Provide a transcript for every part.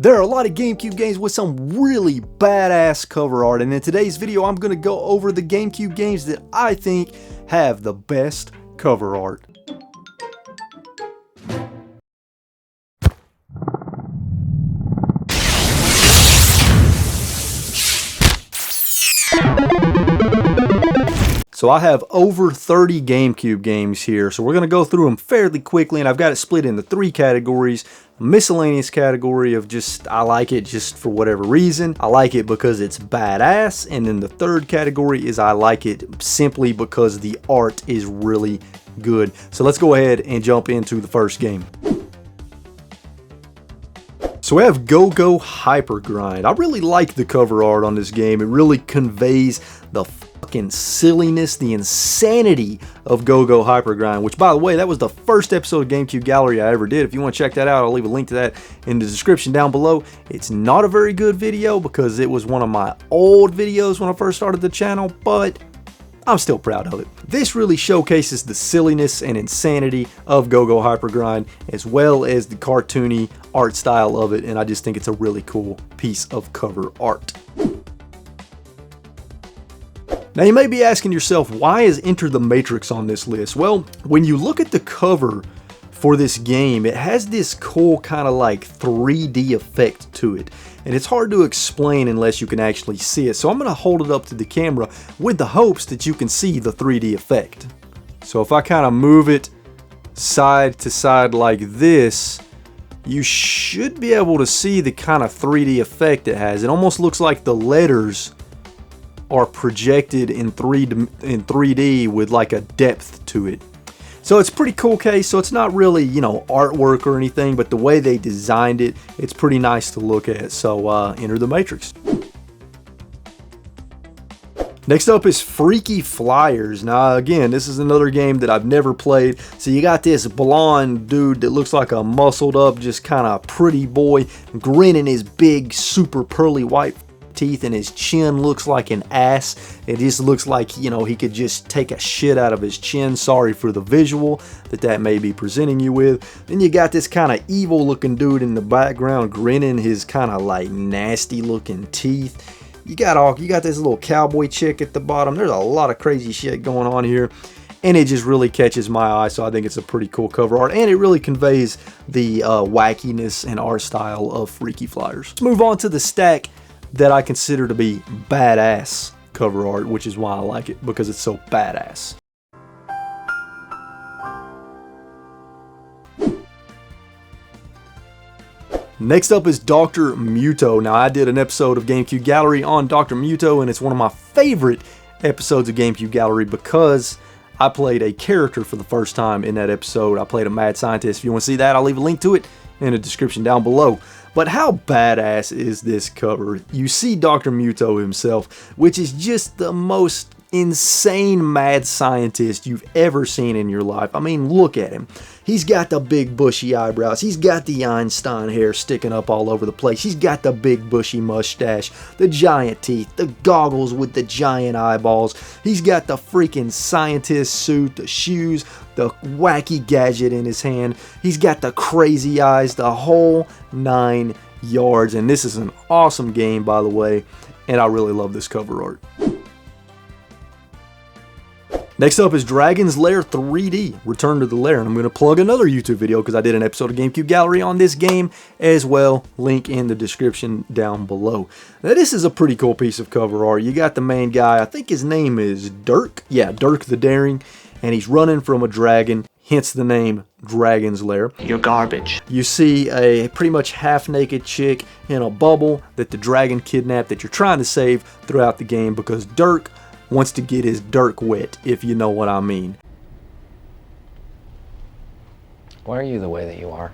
There are a lot of GameCube games with some really badass cover art, and in today's video I'm going to go over the GameCube games that I think have the best cover art. So I have over 30 GameCube games here, so we're going to go through them fairly quickly, and I've got it split into 3 categories. A miscellaneous category of just, I like it just for whatever reason. I like it because it's badass, and then the third category is I like it simply because the art is really good. So let's go ahead and jump into the first game. So we have Go-Go Hyper Grind. I really like the cover art on this game. It really conveys the fucking silliness, the insanity of Go-Go Hyper Grind, which, by the way, that was the first episode of GameCube Gallery I ever did. If you want to check that out, I'll leave a link to that in the description down below. It's not a very good video because it was one of my old videos when I first started the channel, but I'm still proud of it. This really showcases the silliness and insanity of Go-Go Hyper Grind, as well as the cartoony art style of it, and I just think it's a really cool piece of cover art. Now you may be asking yourself, why is Enter the Matrix on this list? Well, when you look at the cover for this game, it has this cool kind of like 3D effect to it. And it's hard to explain unless you can actually see it. So I'm going to hold it up to the camera with the hopes that you can see the 3D effect. So if I kind of move it side to side like this, you should be able to see the kind of 3D effect it has. It almost looks like the letters are projected in 3D with like a depth to it. So it's a pretty cool case. So it's not really, you know, artwork or anything, but the way they designed it, it's pretty nice to look at. So Enter the Matrix. Next up is Freaky Flyers. Now again, this is another game that I've never played. So you got this blonde dude that looks like a muscled up, just kind of pretty boy, grinning his big super pearly white teeth, and his chin looks like an ass. It just looks like, you know, he could just take a shit out of his chin. Sorry for the visual that may be presenting you with. Then you got this kind of evil looking dude in the background grinning his kind of like nasty looking teeth. You got this little cowboy chick at the bottom. There's a lot of crazy shit going on here, and it just really catches my eye. So I think it's a pretty cool cover art, and it really conveys the wackiness and art style of Freaky Flyers. Let's move on to the stack that I consider to be badass cover art, which is why I like it, because it's so badass. Next up is Dr. Muto. Now I did an episode of GameCube Gallery on Dr. Muto, and it's one of my favorite episodes of GameCube Gallery because I played a character for the first time in that episode. I played a mad scientist. If you want to see that, I'll leave a link to it in the description down below. But how badass is this cover? You see Dr. Muto himself, which is just the most insane mad scientist you've ever seen in your life. I mean, look at him. He's got the big bushy eyebrows. He's got the Einstein hair sticking up all over the place. He's got the big bushy mustache, the giant teeth, the goggles with the giant eyeballs. He's got the freaking scientist suit, the shoes, the wacky gadget in his hand. He's got the crazy eyes, the whole 9 yards. And this is an awesome game, by the way, and I really love this cover art. Next up is Dragon's Lair 3D, Return to the Lair, and I'm going to plug another YouTube video because I did an episode of GameCube Gallery on this game as well. Link in the description down below. Now this is a pretty cool piece of cover art. You got the main guy, I think his name is Dirk. Yeah, Dirk the Daring, and he's running from a dragon, hence the name Dragon's Lair. You're garbage. You see a pretty much half-naked chick in a bubble that the dragon kidnapped that you're trying to save throughout the game because Dirk wants to get his Dirk wet, if you know what I mean. Why are you the way that you are?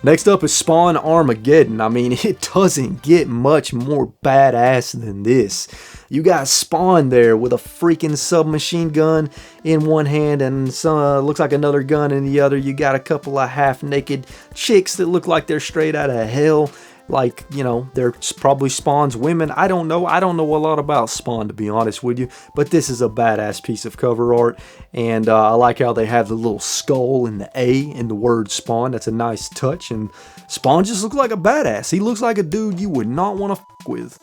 Next up is Spawn Armageddon. I mean, it doesn't get much more badass than this. You got Spawn there with a freaking submachine gun in one hand and some, looks like another gun in the other. You got a couple of half-naked chicks that look like they're straight out of hell. like, you know, they're probably Spawn's women. I don't know. I don't know a lot about Spawn, to be honest with you, but this is a badass piece of cover art, and I like how they have the little skull and the A in the word Spawn. That's a nice touch, and Spawn just looks like a badass. He looks like a dude you would not want to f with.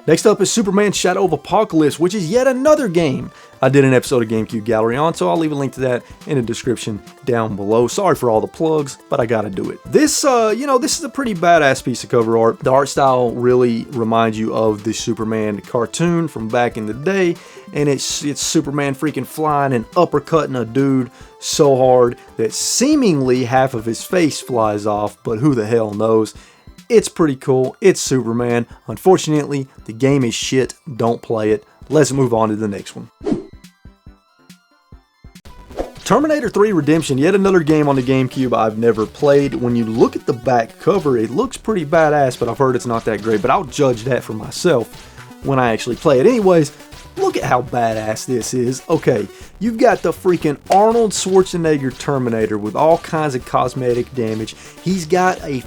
Next up is Superman Shadow of Apocalypse, which is yet another game I did an episode of GameCube Gallery on, so I'll leave a link to that in the description down below. Sorry for all the plugs, but I gotta do it. This, you know, this is a pretty badass piece of cover art. The art style really reminds you of the Superman cartoon from back in the day, and it's Superman freaking flying and uppercutting a dude so hard that seemingly half of his face flies off, but who the hell knows. It's pretty cool. It's Superman. Unfortunately, the game is shit. Don't play it. Let's move on to the next one. Terminator 3 Redemption, yet another game on the GameCube I've never played. When you look at the back cover, it looks pretty badass, but I've heard it's not that great. But I'll judge that for myself when I actually play it. Anyways, look at how badass this is. Okay, you've got the freaking Arnold Schwarzenegger Terminator with all kinds of cosmetic damage. He's got a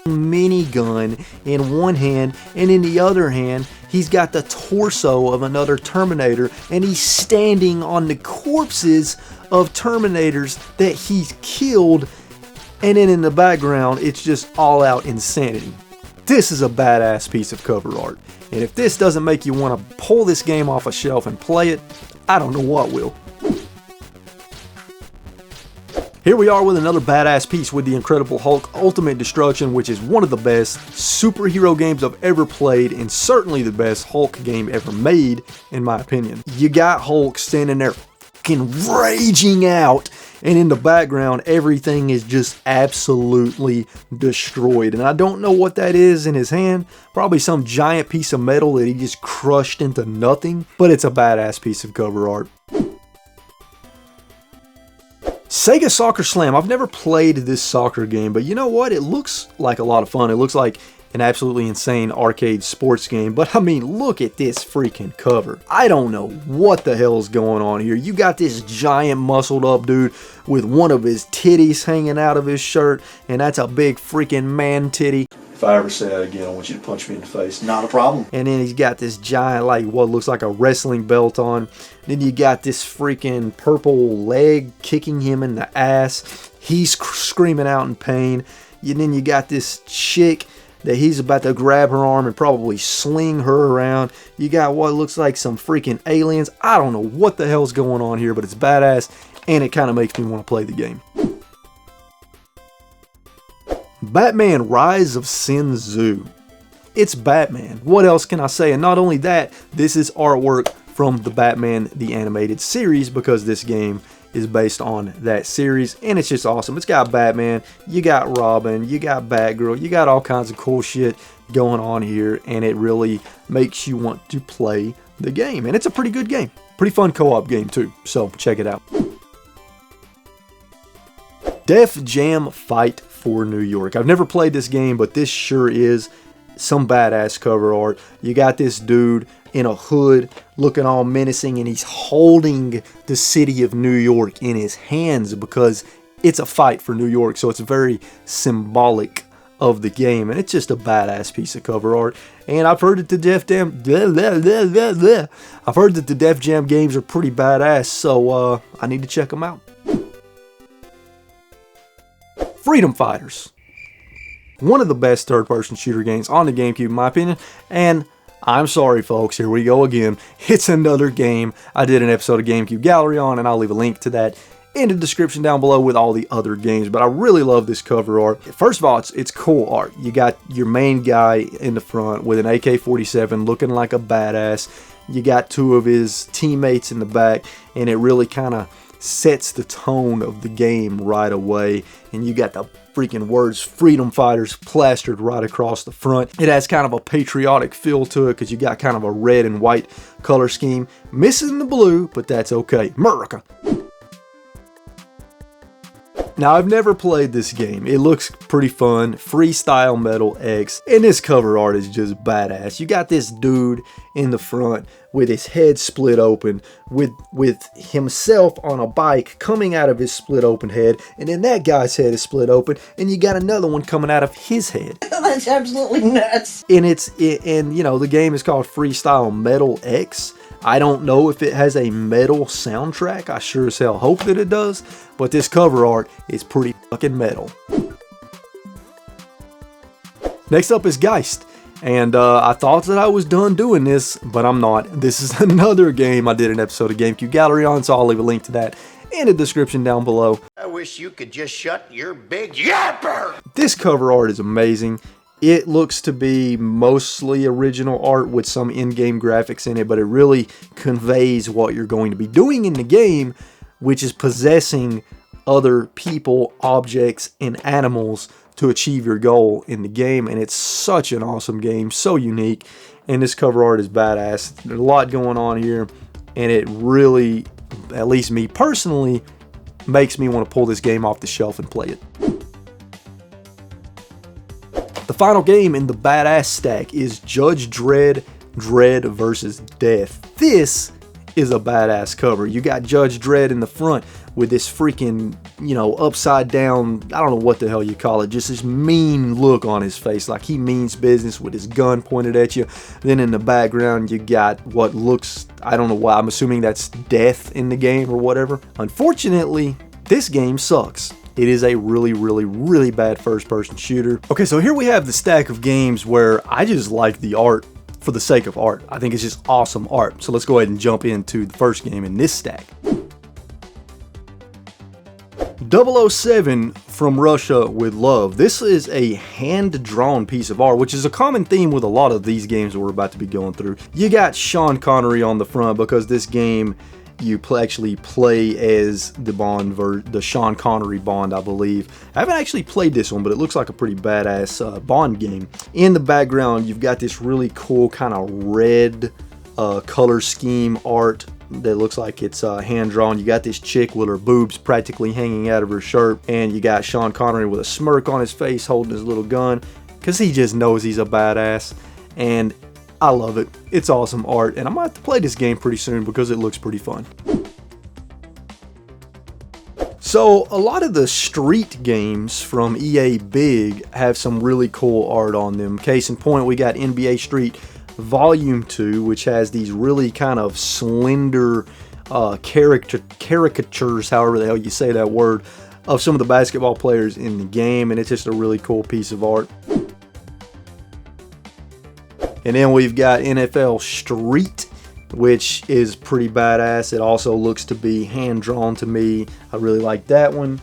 minigun in one hand, and in the other hand he's got the torso of another Terminator, and he's standing on the corpses of Terminators that he's killed, and then in the background it's just all out insanity. This is a badass piece of cover art, and if this doesn't make you want to pull this game off a shelf and play it, I don't know what will. Here we are with another badass piece with the Incredible Hulk Ultimate Destruction, which is one of the best superhero games I've ever played, and certainly the best Hulk game ever made, in my opinion. You got Hulk standing there fucking raging out, and in the background everything is just absolutely destroyed. And I don't know what that is in his hand. Probably some giant piece of metal that he just crushed into nothing, but it's a badass piece of cover art. Sega Soccer Slam. I've never played this soccer game, but you know what? It looks like a lot of fun. It looks like an absolutely insane arcade sports game, but I mean, look at this freaking cover. I don't know what the hell's going on here. You got this giant muscled up dude with one of his titties hanging out of his shirt, and that's a big freaking man titty. If I ever say that again, I want you to punch me in the face. Not a problem. And then he's got this giant, like, what looks like a wrestling belt on. Then you got this freaking purple leg kicking him in the ass. He's screaming out in pain. And then you got this chick that he's about to grab her arm and probably sling her around. You got what looks like some freaking aliens. I don't know what the hell's going on here, but it's badass, and it kind of makes me want to play the game. Batman Rise of Sin Tzu. It's Batman. What else can I say? And not only that, this is artwork from the Batman the Animated Series, because this game is based on that series, and it's just awesome. It's got Batman, you got Robin, you got Batgirl, you got all kinds of cool shit going on here, and it really makes you want to play the game. And it's a pretty good game. Pretty fun co-op game too, so check it out. Def Jam Fight for New York. I've never played this game, but this sure is some badass cover art. You got this dude in a hood looking all menacing, and he's holding the city of New York in his hands because it's a fight for New York, so it's very symbolic of the game, and it's just a badass piece of cover art. And I've heard that the Def Jam games are pretty badass, so I need to check them out. Freedom Fighters. One of the best third-person shooter games on the GameCube, in my opinion, and I'm sorry folks, here we go again. It's another game I did an episode of GameCube Gallery on, and I'll leave a link to that in the description down below with all the other games. But I really love this cover art. First of all, it's cool art. You got your main guy in the front with an AK-47 looking like a badass. You got two of his teammates in the back, and it really kind of sets the tone of the game right away. And you got the freaking words Freedom Fighters plastered right across the front. It has kind of a patriotic feel to it because you got kind of a red and white color scheme. Missing the blue, but that's okay. America. Now, I've never played this game. It looks pretty fun. Freestyle Metal X. And this cover art is just badass. You got this dude in the front with his head split open, with himself on a bike coming out of his split open head. And then that guy's head is split open. And you got another one coming out of his head. That's absolutely nuts. And you know, the game is called Freestyle Metal X. I don't know if it has a metal soundtrack. I sure as hell hope that it does. But this cover art is pretty fucking metal. Next up is Geist. And I thought that I was done doing this, but I'm not. This is another game I did an episode of GameCube Gallery on, so I'll leave a link to that in the description down below. I wish you could just shut your big yapper! This cover art is amazing. It looks to be mostly original art with some in-game graphics in it, but it really conveys what you're going to be doing in the game, which is possessing other people, objects, and animals to achieve your goal in the game. And it's such an awesome game, so unique, and this cover art is badass. There's a lot going on here, and it really, at least me personally, makes me want to pull this game off the shelf and play it. The final game in the badass stack is Judge Dredd, Dredd vs. Death. This is a badass cover. You got Judge Dredd in the front with this freaking, you know, upside down, I don't know what the hell you call it, just this mean look on his face, like he means business with his gun pointed at you. Then in the background you got what looks, I don't know why, I'm assuming that's Death in the game or whatever. Unfortunately, this game sucks. It is a really, really, really bad first-person shooter. Okay, so here we have the stack of games where I just like the art for the sake of art. I think it's just awesome art. So let's go ahead and jump into the first game in this stack. 007 From Russia with Love. This is a hand-drawn piece of art, which is a common theme with a lot of these games we're about to be going through. You got Sean Connery on the front because this game you actually play as the Sean Connery Bond, I believe. I haven't actually played this one, but it looks like a pretty badass Bond game. In the background, you've got this really cool kind of red color scheme art that looks like it's hand-drawn. You got this chick with her boobs practically hanging out of her shirt, and you got Sean Connery with a smirk on his face holding his little gun, because he just knows he's a badass. And I love it. It's awesome art, and I'm going to have to play this game pretty soon because it looks pretty fun. So, a lot of the street games from EA Big have some really cool art on them. Case in point, we got NBA Street Volume 2, which has these really kind of slender caricatures, however the hell you say that word, of some of the basketball players in the game, and it's just a really cool piece of art. And then we've got NFL Street, which is pretty badass. It also looks to be hand-drawn to me. I really like that one.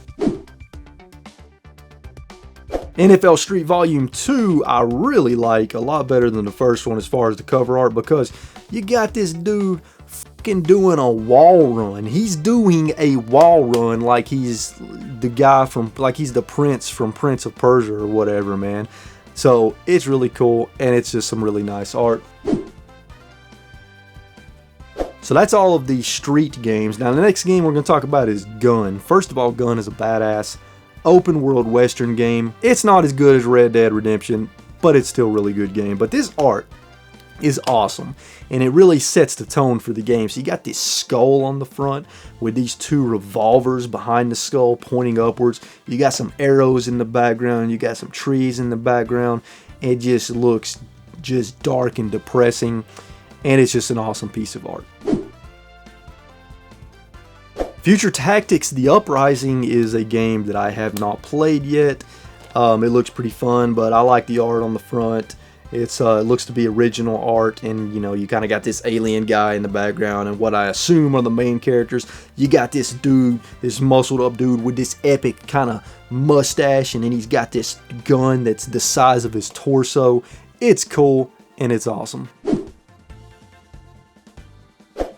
NFL Street Volume 2, I really like a lot better than the first one as far as the cover art, because you got this dude fucking doing a wall run. He's doing a wall run like he's the guy from, like he's the prince from Prince of Persia or whatever, man. So it's really cool, and it's just some really nice art. So that's all of the street games. Now the next game we're going to talk about is Gun. First of all, Gun is a badass open world western game. It's not as good as Red Dead Redemption, but it's still a really good game. But this art is awesome, and it really sets the tone for the game. So you got this skull on the front with these two revolvers behind the skull pointing upwards. You got some arrows in the background. You got some trees in the background. It just looks just dark and depressing, and it's just an awesome piece of art. Future Tactics: The Uprising is a game that I have not played yet. It looks pretty fun, but I like the art on the front. It looks to be original art, and you know, you kind of got this alien guy in the background and what I assume are the main characters. You got this dude, this muscled up dude with this epic kind of mustache, and then he's got this gun that's the size of his torso. It's cool, and it's awesome.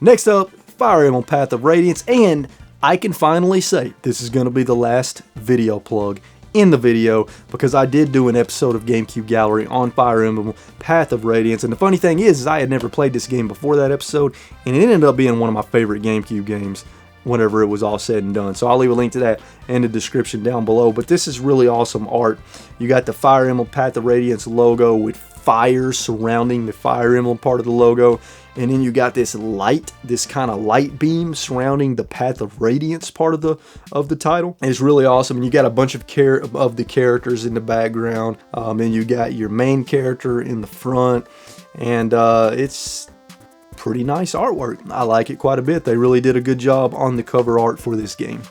Next up, Fire Emblem Path of Radiance, and I can finally say this is going to be the last video plug in the video, because I did do an episode of GameCube Gallery on Fire Emblem Path of Radiance, and the funny thing is I had never played this game before that episode, and it ended up being one of my favorite GameCube games whenever it was all said and done. So I'll leave a link to that in the description down below. But this is really awesome art. You got the Fire Emblem Path of Radiance logo with fire surrounding the Fire Emblem part of the logo. And then you got this light, this kind of light beam surrounding the Path of Radiance part of the title. And it's really awesome. And you got a bunch of the characters in the background. And you got your main character in the front. And it's pretty nice artwork. I like it quite a bit. They really did a good job on the cover art for this game.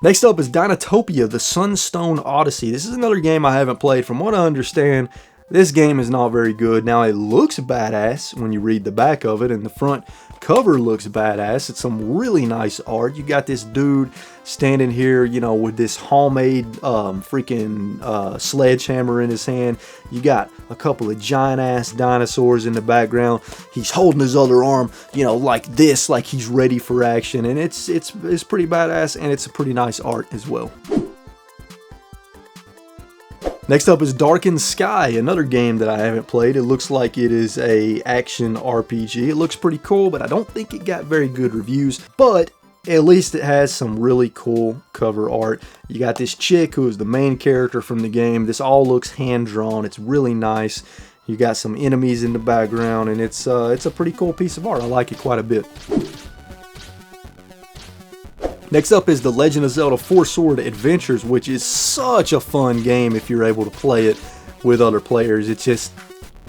Next up is Dinotopia, the Sunstone Odyssey. This is another game I haven't played. From what I understand, this game is not very good. Now, it looks badass when you read the back of it, and the front cover looks badass. It's some really nice art. You got this dude standing here, you know, with this homemade freaking sledgehammer in his hand. You got a couple of giant ass dinosaurs in the background. He's holding his other arm, you know, like this, like he's ready for action, and it's pretty badass, and it's a pretty nice art as well. Next up is Darkened Sky, another game that I haven't played. It looks like it is a action RPG. It looks pretty cool, but I don't think it got very good reviews. But at least it has some really cool cover art. You got this chick who is the main character from the game. This all looks hand-drawn. It's really nice. You got some enemies in the background, and it's a pretty cool piece of art. I like it quite a bit. Next up is The Legend of Zelda 4 Sword Adventures, which is such a fun game if you're able to play it with other players. It just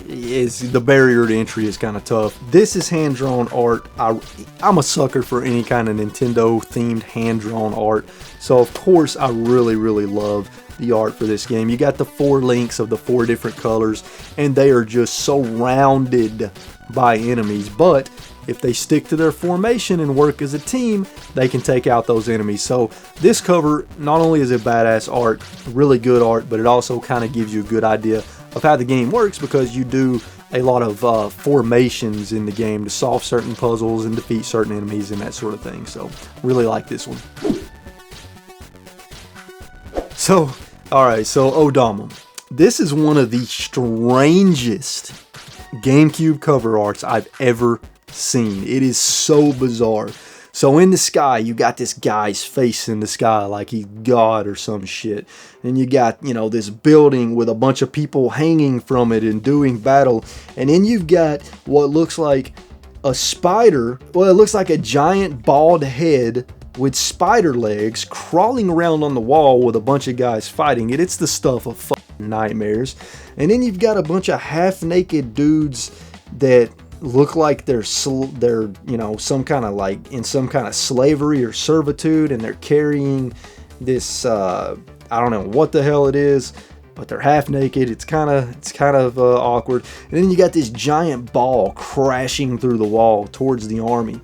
is, the barrier to entry is kind of tough. This is hand-drawn art. I'm a sucker for any kind of Nintendo themed hand-drawn art, so of course I really love the art for this game. You got the 4 links of the 4 different colors, and they are just surrounded by enemies, but if they stick to their formation and work as a team, they can take out those enemies. So this cover, not only is it badass art, really good art, but it also kind of gives you a good idea of how the game works, because you do a lot of formations in the game to solve certain puzzles and defeat certain enemies and that sort of thing. So really like this one. So, alright, so Odama. This is one of the strangest GameCube cover arts I've ever seen. It is so bizarre. So in the sky, you got this guy's face in the sky like he's God or some shit. And you got, you know, this building with a bunch of people hanging from it and doing battle. And then you've got what looks like a spider. Well, it looks like a giant bald head with spider legs crawling around on the wall with a bunch of guys fighting it. It's the stuff of fucking nightmares. And then you've got a bunch of half-naked dudes that look like they're you know, some kind of like in some kind of slavery or servitude, and they're carrying this I don't know what the hell it is, but they're half naked. It's kind of awkward. And then you got this giant ball crashing through the wall towards the army,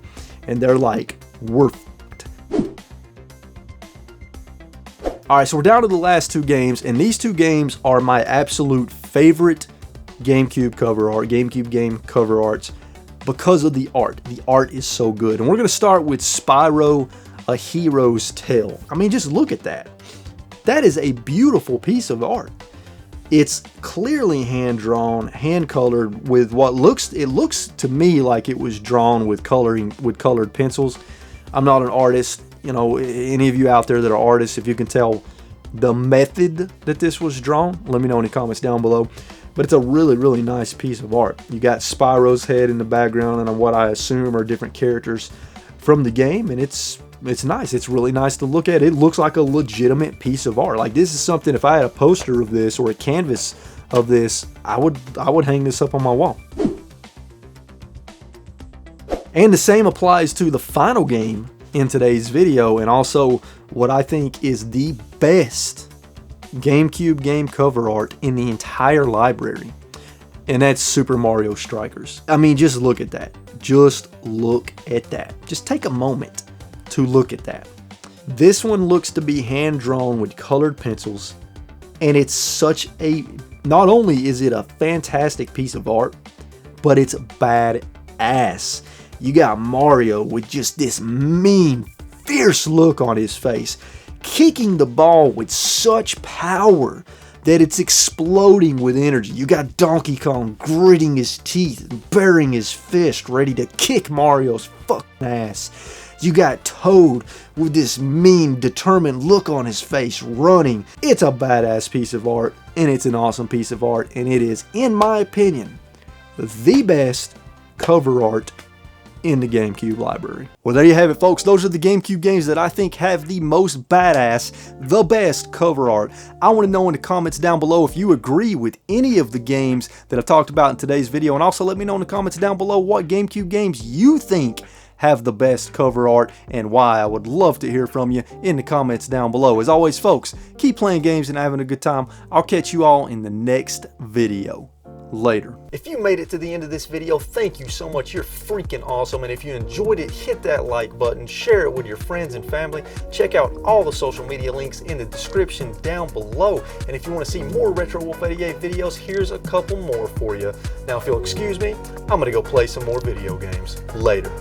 and they're like, we're fucked. Alright, so we're down to the last 2 games, and these 2 games are my absolute favorite GameCube cover art, GameCube game cover arts, because of the art. The art is so good. And we're going to start with Spyro, A Hero's Tale. I mean, just look at that. That is a beautiful piece of art. It's clearly hand-drawn, hand-colored with what looks to me like it was drawn with colored pencils. I'm not an artist. You know, any of you out there that are artists, if you can tell the method that this was drawn, let me know in the comments down below. But it's a really nice piece of art. You got Spyro's head in the background and what I assume are different characters from the game, and it's nice. It's really nice to look at. It looks like a legitimate piece of art. Like, this is something, if I had a poster of this or a canvas of this, I would hang this up on my wall. And the same applies to the final game in today's video, and also what I think is the best GameCube game cover art in the entire library, and that's Super Mario Strikers. I mean, just look at that. Just look at that. Just take a moment to look at that. This one looks to be hand-drawn with colored pencils, and it's such a, not only is it a fantastic piece of art, but it's badass. You got Mario with just this mean, fierce look on his face, kicking the ball with such power that it's exploding with energy. You got Donkey Kong gritting his teeth and baring his fist, ready to kick Mario's fucking ass. You got Toad with this mean, determined look on his face running. It's a badass piece of art, and it's an awesome piece of art, and it is, in my opinion, the best cover art in the GameCube library. Well, there you have it, folks. Those are the GameCube games that I think have the most badass, the best cover art. I want to know in the comments down below if you agree with any of the games that I've talked about in today's video, and also let me know in the comments down below what GameCube games you think have the best cover art and why. I would love to hear from you in the comments down below. As always, folks, keep playing games and having a good time. I'll catch you all in the next video. Later. If you made it to the end of this video, thank you so much. You're freaking awesome. And if you enjoyed it, hit that like button, share it with your friends and family. Check out all the social media links in the description down below. And if you want to see more RetroWolf88 videos, here's a couple more for you. Now, if you'll excuse me, I'm going to go play some more video games. Later.